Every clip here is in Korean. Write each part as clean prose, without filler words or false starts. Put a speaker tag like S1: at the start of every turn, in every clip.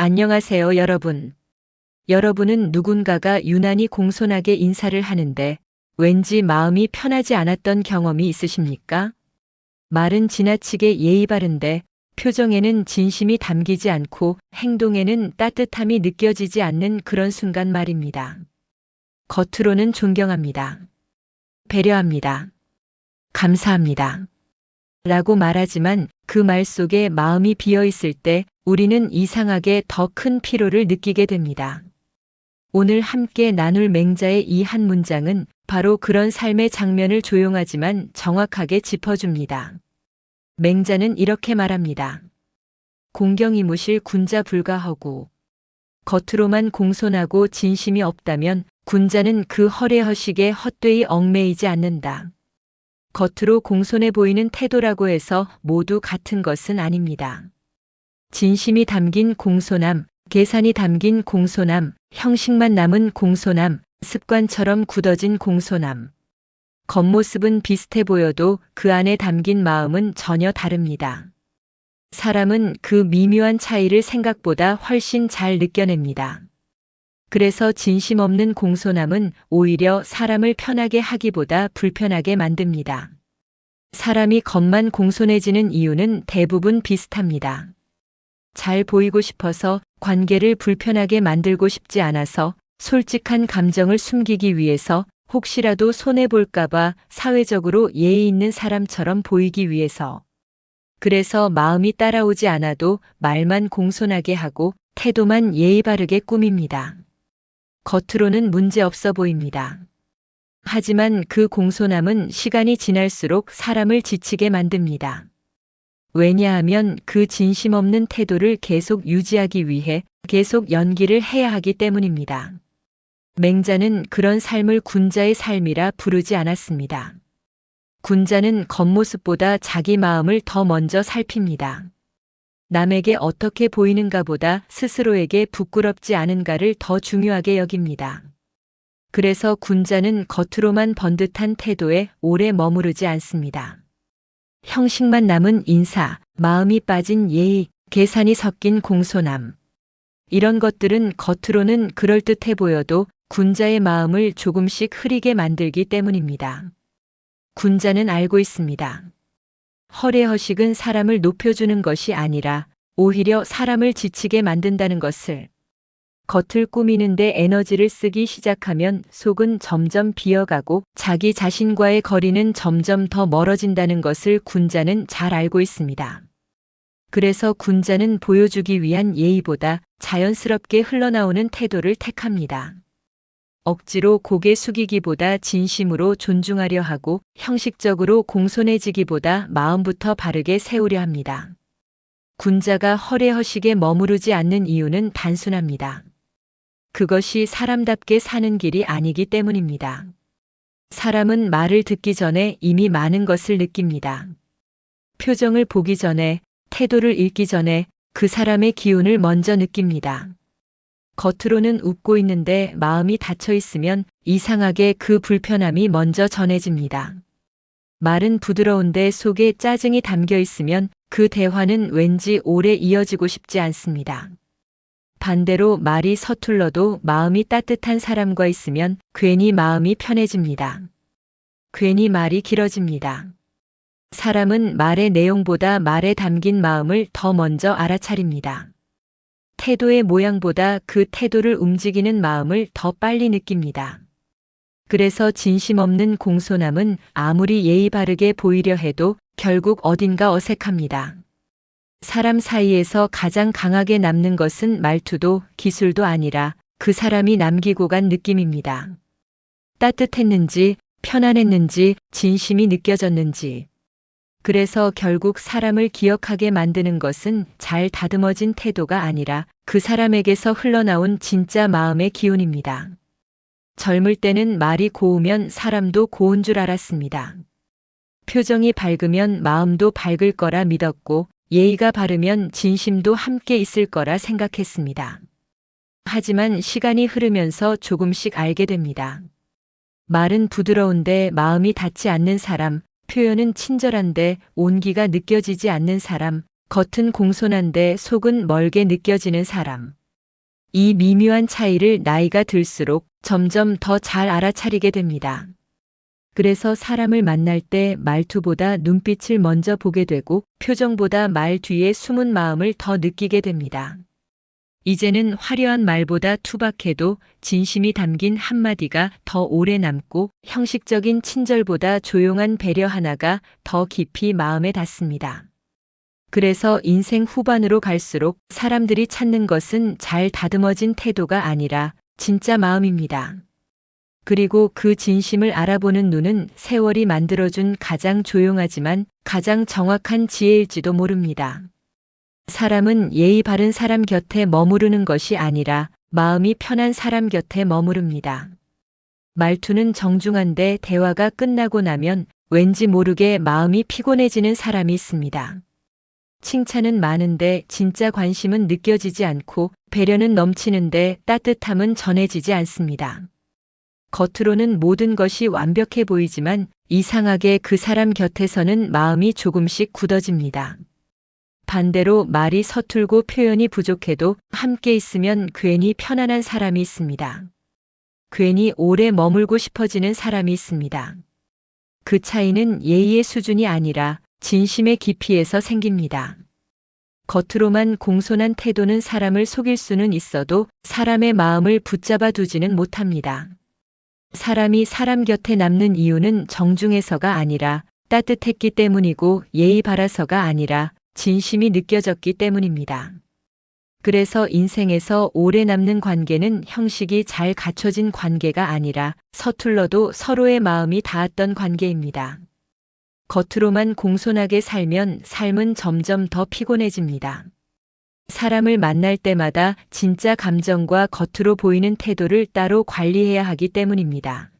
S1: 안녕하세요, 여러분. 여러분은 누군가가 유난히 공손하게 인사를 하는데 왠지 마음이 편하지 않았던 경험이 있으십니까? 말은 지나치게 예의 바른데 표정에는 진심이 담기지 않고 행동에는 따뜻함이 느껴지지 않는 그런 순간 말입니다. 겉으로는 존경합니다. 배려합니다. 감사합니다. 라고 말하지만 그 말 속에 마음이 비어 있을 때 우리는 이상하게 더 큰 피로를 느끼게 됩니다. 오늘 함께 나눌 맹자의 이 한 문장은 바로 그런 삶의 장면을 조용하지만 정확하게 짚어줍니다. 맹자는 이렇게 말합니다. 공경이무실 군자 불가허구. 겉으로만 공손하고 진심이 없다면 군자는 그 허례허식에 헛되이 얽매이지 않는다. 겉으로 공손해 보이는 태도라고 해서 모두 같은 것은 아닙니다. 진심이 담긴 공손함, 계산이 담긴 공손함, 형식만 남은 공손함, 습관처럼 굳어진 공손함. 겉모습은 비슷해 보여도 그 안에 담긴 마음은 전혀 다릅니다. 사람은 그 미묘한 차이를 생각보다 훨씬 잘 느껴냅니다. 그래서 진심 없는 공손함은 오히려 사람을 편하게 하기보다 불편하게 만듭니다. 사람이 겉만 공손해지는 이유는 대부분 비슷합니다. 잘 보이고 싶어서, 관계를 불편하게 만들고 싶지 않아서, 솔직한 감정을 숨기기 위해서, 혹시라도 손해볼까봐 사회적으로 예의 있는 사람처럼 보이기 위해서. 그래서 마음이 따라오지 않아도 말만 공손하게 하고 태도만 예의 바르게 꾸밉니다. 겉으로는 문제 없어 보입니다. 하지만 그 공손함은 시간이 지날수록 사람을 지치게 만듭니다. 왜냐하면 그 진심 없는 태도를 계속 유지하기 위해 계속 연기를 해야 하기 때문입니다. 맹자는 그런 삶을 군자의 삶이라 부르지 않았습니다. 군자는 겉모습보다 자기 마음을 더 먼저 살핍니다. 남에게 어떻게 보이는가 보다 스스로에게 부끄럽지 않은가를 더 중요하게 여깁니다. 그래서 군자는 겉으로만 번듯한 태도에 오래 머무르지 않습니다. 형식만 남은 인사, 마음이 빠진 예의, 계산이 섞인 공손함. 이런 것들은 겉으로는 그럴듯해 보여도 군자의 마음을 조금씩 흐리게 만들기 때문입니다. 군자는 알고 있습니다. 허례허식은 사람을 높여주는 것이 아니라 오히려 사람을 지치게 만든다는 것을. 겉을 꾸미는데 에너지를 쓰기 시작하면 속은 점점 비어가고 자기 자신과의 거리는 점점 더 멀어진다는 것을 군자는 잘 알고 있습니다. 그래서 군자는 보여주기 위한 예의보다 자연스럽게 흘러나오는 태도를 택합니다. 억지로 고개 숙이기보다 진심으로 존중하려 하고 형식적으로 공손해지기보다 마음부터 바르게 세우려 합니다. 군자가 허례허식에 머무르지 않는 이유는 단순합니다. 그것이 사람답게 사는 길이 아니기 때문입니다. 사람은 말을 듣기 전에 이미 많은 것을 느낍니다. 표정을 보기 전에, 태도를 읽기 전에 그 사람의 기운을 먼저 느낍니다. 겉으로는 웃고 있는데 마음이 닫혀 있으면 이상하게 그 불편함이 먼저 전해집니다. 말은 부드러운데 속에 짜증이 담겨 있으면 그 대화는 왠지 오래 이어지고 싶지 않습니다. 반대로 말이 서툴러도 마음이 따뜻한 사람과 있으면 괜히 마음이 편해집니다. 괜히 말이 길어집니다. 사람은 말의 내용보다 말에 담긴 마음을 더 먼저 알아차립니다. 태도의 모양보다 그 태도를 움직이는 마음을 더 빨리 느낍니다. 그래서 진심 없는 공손함은 아무리 예의 바르게 보이려 해도 결국 어딘가 어색합니다. 사람 사이에서 가장 강하게 남는 것은 말투도 기술도 아니라 그 사람이 남기고 간 느낌입니다. 따뜻했는지, 편안했는지, 진심이 느껴졌는지. 그래서 결국 사람을 기억하게 만드는 것은 잘 다듬어진 태도가 아니라 그 사람에게서 흘러나온 진짜 마음의 기운입니다. 젊을 때는 말이 고우면 사람도 고운 줄 알았습니다. 표정이 밝으면 마음도 밝을 거라 믿었고 예의가 바르면 진심도 함께 있을 거라 생각했습니다. 하지만 시간이 흐르면서 조금씩 알게 됩니다. 말은 부드러운데 마음이 닿지 않는 사람, 표현은 친절한데 온기가 느껴지지 않는 사람, 겉은 공손한데 속은 멀게 느껴지는 사람. 이 미묘한 차이를 나이가 들수록 점점 더 잘 알아차리게 됩니다. 그래서 사람을 만날 때 말투보다 눈빛을 먼저 보게 되고 표정보다 말 뒤에 숨은 마음을 더 느끼게 됩니다. 이제는 화려한 말보다 투박해도 진심이 담긴 한마디가 더 오래 남고 형식적인 친절보다 조용한 배려 하나가 더 깊이 마음에 닿습니다. 그래서 인생 후반으로 갈수록 사람들이 찾는 것은 잘 다듬어진 태도가 아니라 진짜 마음입니다. 그리고 그 진심을 알아보는 눈은 세월이 만들어준 가장 조용하지만 가장 정확한 지혜일지도 모릅니다. 사람은 예의 바른 사람 곁에 머무르는 것이 아니라 마음이 편한 사람 곁에 머무릅니다. 말투는 정중한데 대화가 끝나고 나면 왠지 모르게 마음이 피곤해지는 사람이 있습니다. 칭찬은 많은데 진짜 관심은 느껴지지 않고 배려는 넘치는데 따뜻함은 전해지지 않습니다. 겉으로는 모든 것이 완벽해 보이지만 이상하게 그 사람 곁에서는 마음이 조금씩 굳어집니다. 반대로 말이 서툴고 표현이 부족해도 함께 있으면 괜히 편안한 사람이 있습니다. 괜히 오래 머물고 싶어지는 사람이 있습니다. 그 차이는 예의의 수준이 아니라 진심의 깊이에서 생깁니다. 겉으로만 공손한 태도는 사람을 속일 수는 있어도 사람의 마음을 붙잡아 두지는 못합니다. 사람이 사람 곁에 남는 이유는 정중해서가 아니라 따뜻했기 때문이고 예의 바라서가 아니라 진심이 느껴졌기 때문입니다. 그래서 인생에서 오래 남는 관계는 형식이 잘 갖춰진 관계가 아니라 서툴러도 서로의 마음이 닿았던 관계입니다. 겉으로만 공손하게 살면 삶은 점점 더 피곤해집니다. 사람을 만날 때마다 진짜 감정과 겉으로 보이는 태도를 따로 관리해야 하기 때문입니다.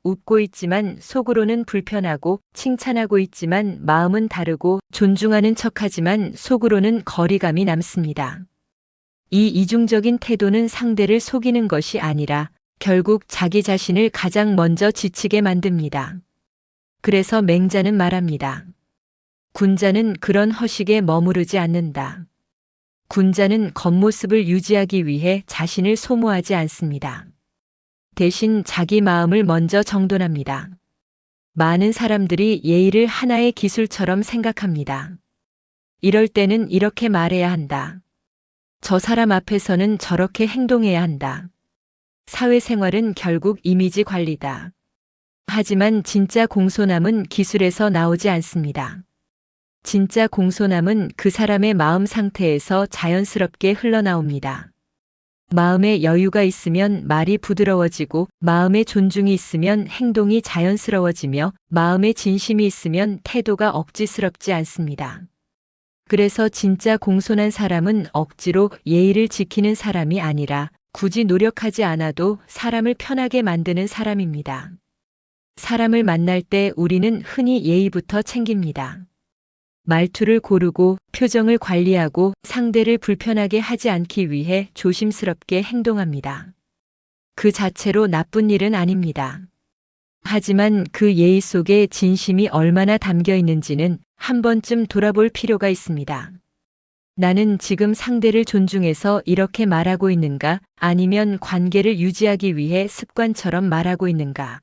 S1: 웃고 있지만 속으로는 불편하고 칭찬하고 있지만 마음은 다르고 존중하는 척하지만 속으로는 거리감이 남습니다. 이 이중적인 태도는 상대를 속이는 것이 아니라 결국 자기 자신을 가장 먼저 지치게 만듭니다. 그래서 맹자는 말합니다. 군자는 그런 허식에 머무르지 않는다. 군자는 겉모습을 유지하기 위해 자신을 소모하지 않습니다. 대신 자기 마음을 먼저 정돈합니다. 많은 사람들이 예의를 하나의 기술처럼 생각합니다. 이럴 때는 이렇게 말해야 한다. 저 사람 앞에서는 저렇게 행동해야 한다. 사회생활은 결국 이미지 관리다. 하지만 진짜 공손함은 기술에서 나오지 않습니다. 진짜 공손함은 그 사람의 마음 상태에서 자연스럽게 흘러나옵니다. 마음에 여유가 있으면 말이 부드러워지고 마음에 존중이 있으면 행동이 자연스러워지며 마음에 진심이 있으면 태도가 억지스럽지 않습니다. 그래서 진짜 공손한 사람은 억지로 예의를 지키는 사람이 아니라 굳이 노력하지 않아도 사람을 편하게 만드는 사람입니다. 사람을 만날 때 우리는 흔히 예의부터 챙깁니다. 말투를 고르고 표정을 관리하고 상대를 불편하게 하지 않기 위해 조심스럽게 행동합니다. 그 자체로 나쁜 일은 아닙니다. 하지만 그 예의 속에 진심이 얼마나 담겨 있는지는 한 번쯤 돌아볼 필요가 있습니다. 나는 지금 상대를 존중해서 이렇게 말하고 있는가? 아니면 관계를 유지하기 위해 습관처럼 말하고 있는가?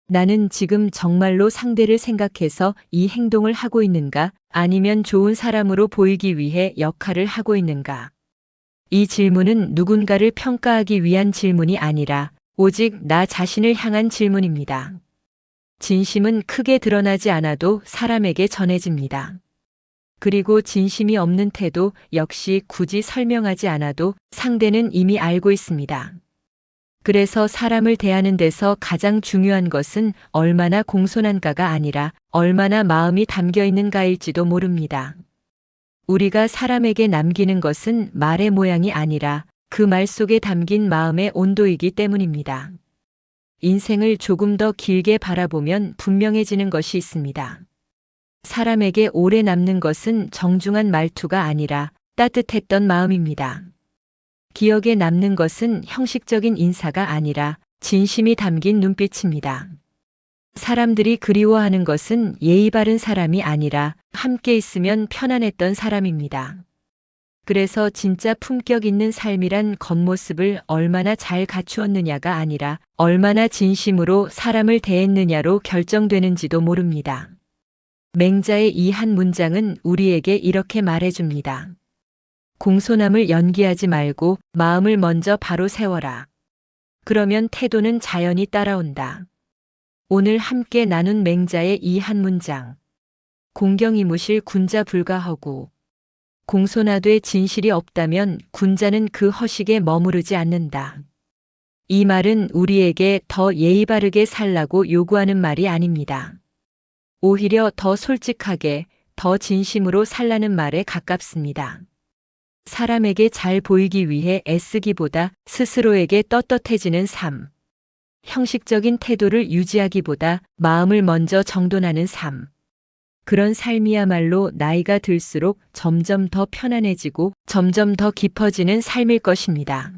S1: 나는 지금 정말로 상대를 생각해서 이 행동을 하고 있는가? 아니면 좋은 사람으로 보이기 위해 역할을 하고 있는가? 이 질문은 누군가를 평가하기 위한 질문이 아니라 오직 나 자신을 향한 질문입니다. 진심은 크게 드러나지 않아도 사람에게 전해집니다. 그리고 진심이 없는 태도 역시 굳이 설명하지 않아도 상대는 이미 알고 있습니다. 그래서 사람을 대하는 데서 가장 중요한 것은 얼마나 공손한가가 아니라 얼마나 마음이 담겨 있는가일지도 모릅니다. 우리가 사람에게 남기는 것은 말의 모양이 아니라 그 말 속에 담긴 마음의 온도이기 때문입니다. 인생을 조금 더 길게 바라보면 분명해지는 것이 있습니다. 사람에게 오래 남는 것은 정중한 말투가 아니라 따뜻했던 마음입니다. 기억에 남는 것은 형식적인 인사가 아니라 진심이 담긴 눈빛입니다. 사람들이 그리워하는 것은 예의 바른 사람이 아니라 함께 있으면 편안했던 사람입니다. 그래서 진짜 품격 있는 삶이란 겉모습을 얼마나 잘 갖추었느냐가 아니라 얼마나 진심으로 사람을 대했느냐로 결정되는지도 모릅니다. 맹자의 이 한 문장은 우리에게 이렇게 말해줍니다. 공손함을 연기하지 말고 마음을 먼저 바로 세워라. 그러면 태도는 자연히 따라온다. 오늘 함께 나눈 맹자의 이 한 문장. 공경이무실 군자 불가허구. 공손하되 진실이 없다면 군자는 그 허식에 머무르지 않는다. 이 말은 우리에게 더 예의 바르게 살라고 요구하는 말이 아닙니다. 오히려 더 솔직하게, 더 진심으로 살라는 말에 가깝습니다. 사람에게 잘 보이기 위해 애쓰기보다 스스로에게 떳떳해지는 삶. 형식적인 태도를 유지하기보다 마음을 먼저 정돈하는 삶. 그런 삶이야말로 나이가 들수록 점점 더 편안해지고 점점 더 깊어지는 삶일 것입니다.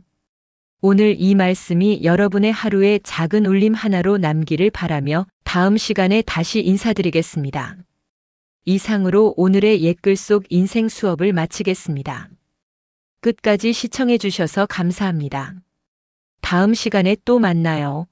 S1: 오늘 이 말씀이 여러분의 하루에 작은 울림 하나로 남기를 바라며 다음 시간에 다시 인사드리겠습니다. 이상으로 오늘의 옛글 속 인생 수업을 마치겠습니다. 끝까지 시청해 주셔서 감사합니다. 다음 시간에 또 만나요.